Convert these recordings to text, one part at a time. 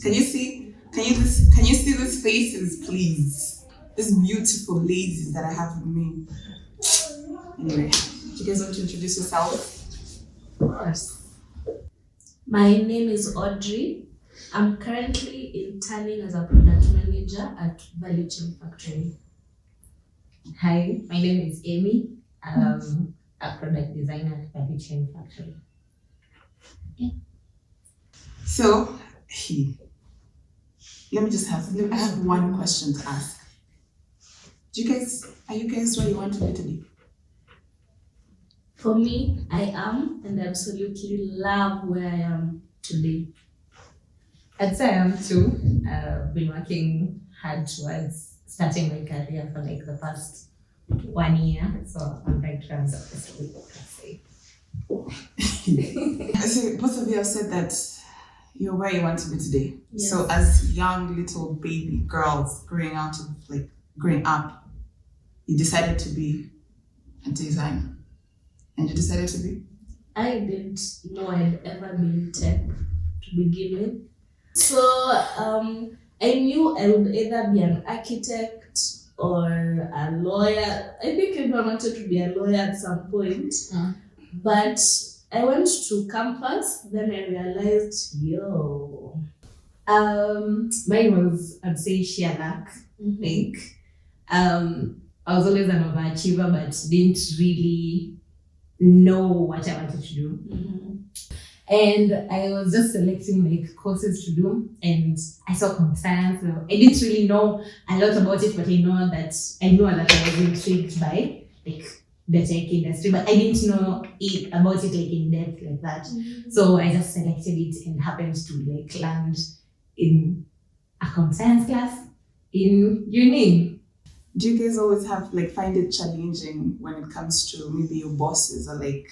Can you see? Can you see these faces, please? These beautiful ladies that I have with me. Anyway, do you guys want to introduce yourself? Of course. My name is Audrey. I'm currently interning as a product manager at Value Chain Factory. Hi, my name is Amy. A product designer at Value Chain Factory. So, I have one question to ask. Are you guys where you want to be today? For me, I am, and I absolutely love where I am today. I'd say I am too. I've been working hard towards starting my career for like the past 1 year, so I'm very proud of this week, I'd say. So both of you have said that you're where you want to be today. Yes. So as young little baby girls growing up, you decided to be a designer. And you decided to be? I didn't know I'd ever be in tech to begin with. So I knew I would either be an architect or a lawyer. I think everyone wanted to be a lawyer at some point. But I went to campus, then I realized, Mine was, I'd say, sheer luck. Like, I was always an overachiever, but didn't really know what I wanted to do. And I was just selecting like courses to do, and I saw computer science. So I didn't really know a lot about it, but I know that I was intrigued by like the tech industry, but I didn't know about it like in depth like that. So I just selected it and happened to like land in a computer science class in uni. Do you guys always find it challenging when it comes to maybe your bosses are like,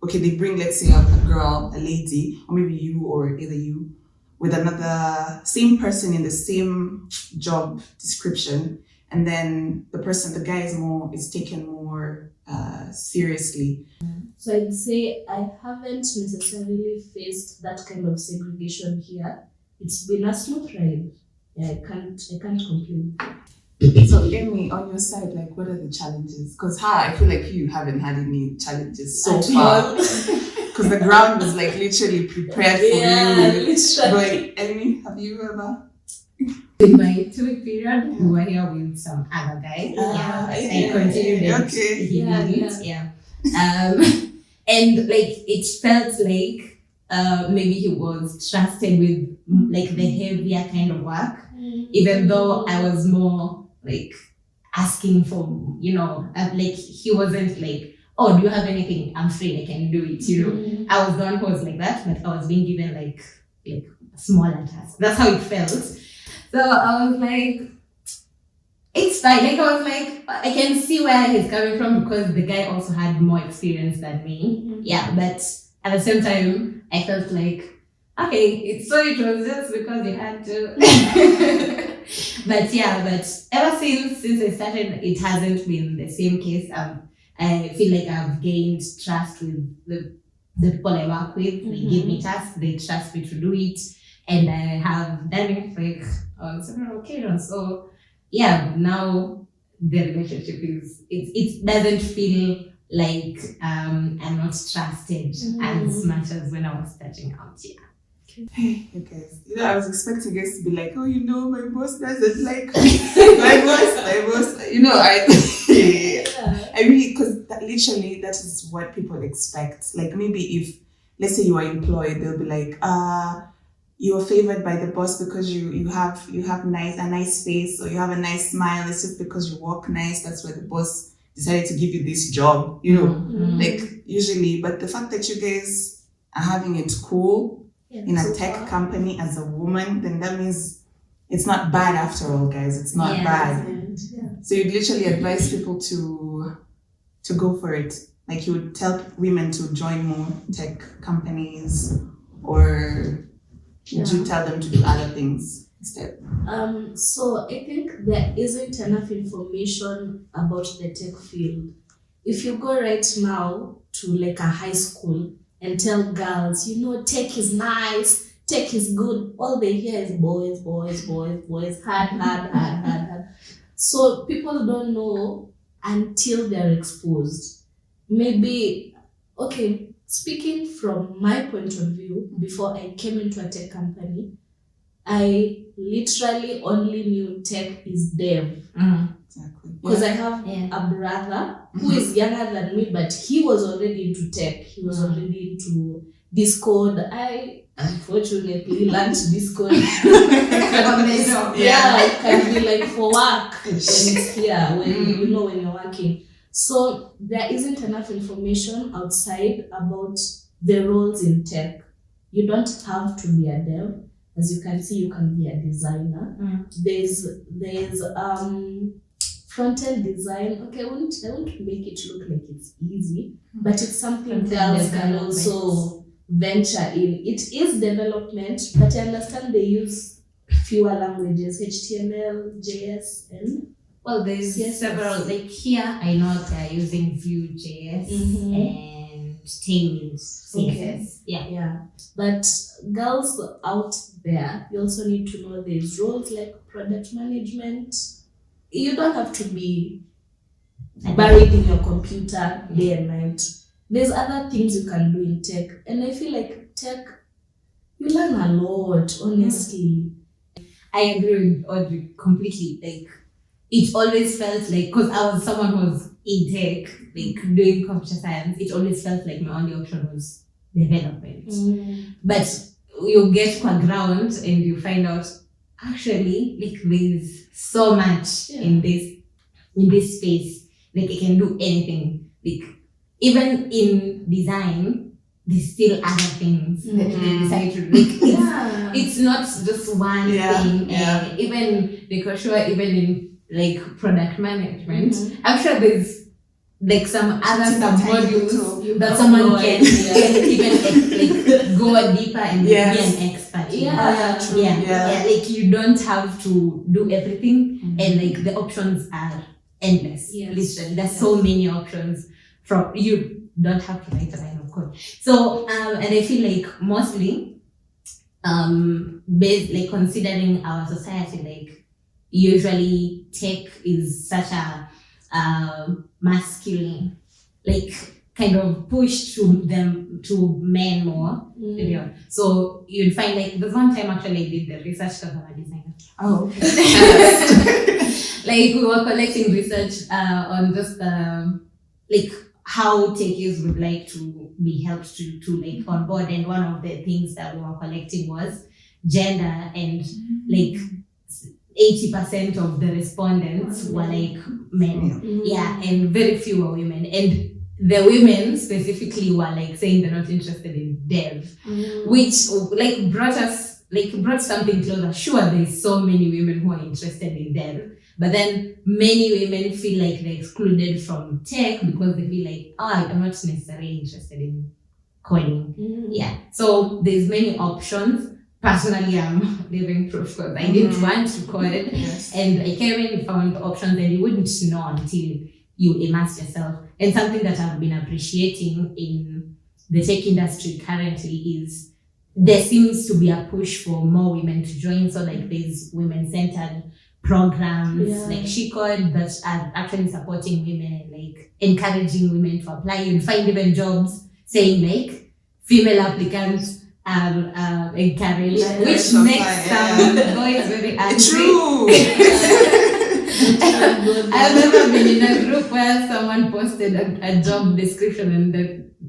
okay, they bring, let's say, a girl, a lady, or maybe you or either you, with another same person in the same job description, and then the guy is taken more seriously. So I'd say I haven't necessarily faced that kind of segregation here. It's been a smooth ride. Yeah, I can't complain. So Amy, on your side, like, what are the challenges? Because I feel like you haven't had any challenges so far. Because the ground was like literally prepared for you. Literally. But Amy, have you ever? In my 2-week period, we were here with some other guy. I continued it. Okay. And like it felt like maybe he was trusted with like the heavier kind of work, even though I was more like asking for, like he wasn't like, oh, do you have anything? I'm free, I can do it. I was the one who was like that, but I was being given like smaller tasks. That's how it felt. So I was like, it's fine. Like I was like, I can see where he's coming from because the guy also had more experience than me. Yeah, but at the same time, I felt like, okay, it was just because you had to. But ever since I started, it hasn't been the same case. I feel like I've gained trust with the people I work with. They give me tasks, they trust me to do it, and I have done it like on several occasions. So now the relationship it doesn't feel like I'm not trusted as much as when I was starting out. Hey, you guys. I was expecting you guys to be like, oh, my boss doesn't like me. my boss. I really, because literally that is what people expect. Like maybe if, let's say you are employed, they'll be like, you are favored by the boss because you have a nice face, or you have a nice smile. It's just because you walk nice. That's why the boss decided to give you this job. Like usually. But the fact that you guys are having it cool in a tech company as a woman, then that means it's not bad after all, guys. It's not bad. So you'd literally advise people to go for it. Like you would tell women to join more tech companies, or would you tell them to do other things instead? So I think there isn't enough information about the tech field. If you go right now to like a high school and tell girls, tech is nice, tech is good, all they hear is boys, hard. So people don't know until they're exposed. Maybe, okay, speaking from my point of view, before I came into a tech company, I literally only knew tech is dev. Exactly. Because I have a brother who is younger than me, but he was already into tech. He was already into Discord. I unfortunately learned Discord. It can be like for work when it's here, when when you're working. So there isn't enough information outside about the roles in tech. You don't have to be a dev. As you can see, you can be a designer. There's front-end design. Okay, I won't make it look like it's easy, but it's something girls can also venture in. It is development, but I understand they use fewer languages, HTML, JS, and there's several, like here I know they're using Vue.js and Tailwind CSS. Yeah. But girls out there, you also need to know there's roles like product management. You don't have to be buried in your computer day and night. There's other things you can do in tech. And I feel like tech, you learn a lot, honestly. I agree with Audrey completely. Like, it always felt like, because I was someone who was in tech, like doing computer science, it always felt like my only option was development. But you get to a ground and you find out, actually, like, there's so much in this space. Like, I can do anything. Like, even in design, there's still other things that they decide to do. Like, it's not just one thing. Even because even in like product management, I'm sure there's like some other sub-modules that someone can even like go deeper and be an expert in. Like, you don't have to do everything, and like the options are endless. Literally, there's so many options. From you don't have to write a line of code. So and I feel like mostly based, like, considering our society, like, usually tech is such a masculine, like, kind of push to men more. So you'd find, like, there's one time actually I did the research because I'm a designer. Oh, okay. Like, we were collecting research on just like how techies would like to be helped to like on board, and one of the things that we were collecting was gender, and like 80% of the respondents were like men. And very few were women, and the women specifically were like saying they're not interested in dev, which like brought something closer. Sure, there's so many women who are interested in dev, but then many women feel like they're excluded from tech because they feel like, I'm not necessarily interested in coding. So there's many options. Personally, I'm living proof because I didn't want to code, and I came in and found options, and you wouldn't know until you immerse yourself. And something that I've been appreciating in the tech industry currently is there seems to be a push for more women to join. So like there's women-centered programs like SheCode that are actually supporting women and like encouraging women to apply. You'll find even jobs saying like female applicants are encouraged, which makes some boys very angry. True. I've never been in a group where someone posted a job description and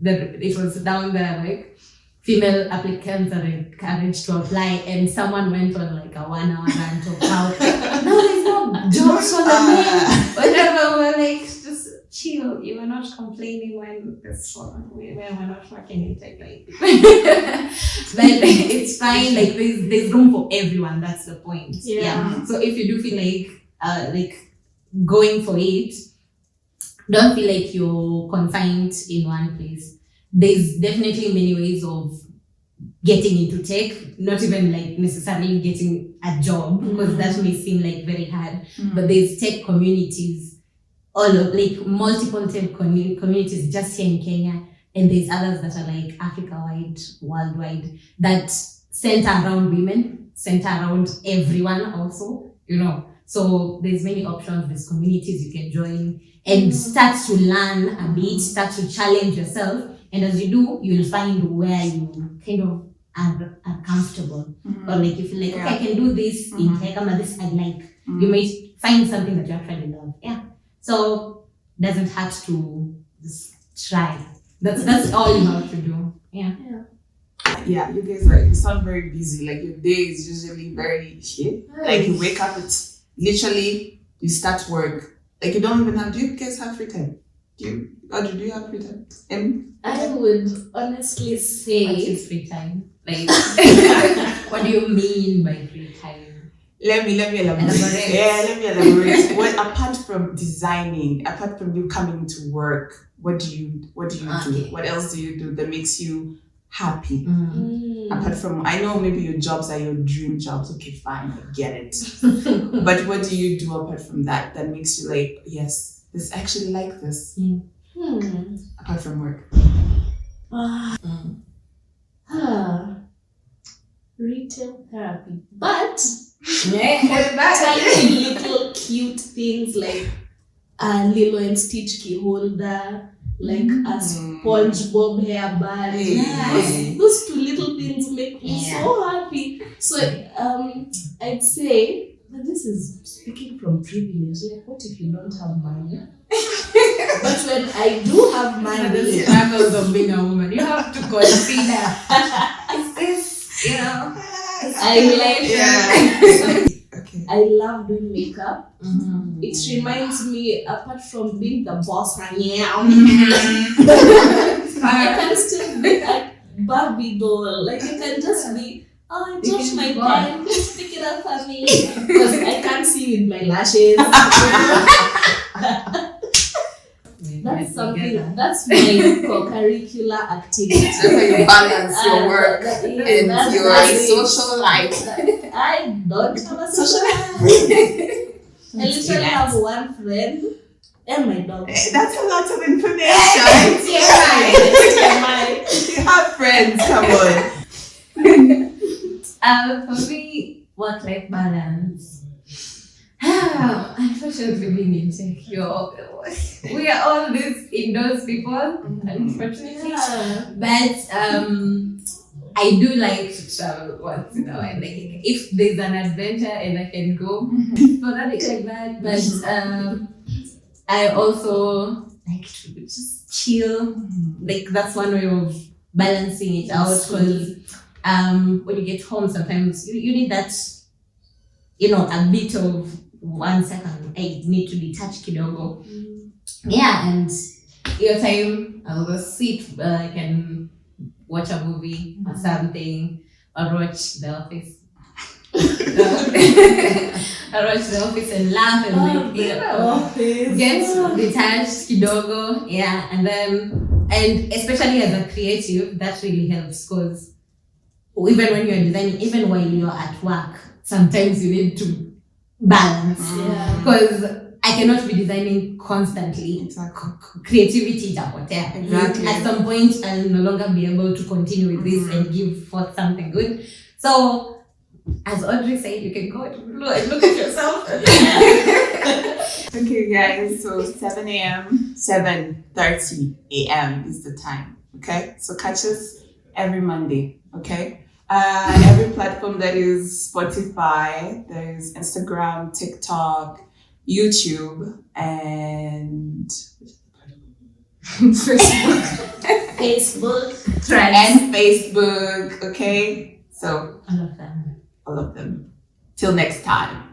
that it was down there like female applicants are encouraged to apply, and someone went on like a 1 hour rant of how no, there's no jobs for the men. Whatever, we're like, just chill. You were not complaining when this one we were not working in tech, like. But it's fine. Like there's room for everyone. That's the point. So if you do feel like going for it, don't feel like you're confined in one place. There's definitely many ways of getting into tech, not even like necessarily getting a job, because that may seem like very hard. But there's tech communities, all of like multiple tech communities just here in Kenya, and there's others that are like Africa-wide, worldwide, that center around women, center around everyone also, So there's many options, there's communities you can join and start to learn a bit, start to challenge yourself. And as you do, you'll find where you kind of are comfortable. Or like you feel like, okay, I can do this in Kekama, this I like. You might find something that you actually love. Yeah. So doesn't have to just try. That's all you have to do. Yeah. Yeah, you guys you sound very busy. Like your day is usually very shit. Like you wake up, it's literally you start work. Like you don't even have. Do you guys have free time? Do you have free time? I would honestly say, What is free time? Like, what do you mean by free time? Let me elaborate. Yeah, let me elaborate. What apart from designing, apart from you coming to work, what do you do? What else do you do that makes you happy? Apart from, I know maybe your jobs are your dream jobs. Okay, fine, I get it. But what do you do apart from that makes you like, yes, this actually like this? Apart from work. Retail therapy. But tiny little cute things like a Lilo and Stitch key holder, like a SpongeBob hairband. Yes. Those two little things make me so happy. So I'd say that this is speaking from privilege. Like, what if you don't have money? But when I do have money, the struggles of being a woman, you have to consider. Is this, Okay. I love doing makeup. It reminds me, apart from being the boss, I can still be a Barbie doll. Like I can just be, I touch my pen, just pick it up for me. Because I can't see with my lashes. That's something, that's my co-curricular activity. That's how you balance your work and your social life. I don't have a social life. I literally have one friend and my dog. That's a lot of information. You have friends, come on. For me, work-life balance. Unfortunately, being insecure. We are all these indoors people, unfortunately. But I do like to travel once in a while. Like if there's an adventure and I can go, sporadic like that. But I also like to just chill. Like that's one way of balancing it out. Because when you get home, sometimes you need that, a bit of 1 second. I need to detach kidogo. Yeah, and your time I'll just sit. I can watch a movie or something, or watch The Office. I watch The Office and laugh and get detached kidogo. Yeah, and especially as a creative, that really helps because even when you're designing, even while you're at work, sometimes you need to balance because I cannot be designing constantly. Exactly. Creativity is a hotel. Exactly. At some point, I'll no longer be able to continue with this and give forth something good. So, as Audrey said, you can go and look at yourself. Okay, guys. So 7 a.m., 7:30 a.m. is the time. Okay. So catch us every Monday. Okay. Every platform that is Spotify, there's Instagram, TikTok, YouTube, and Facebook, and Facebook. Okay, so All of them. all of them. Till next time.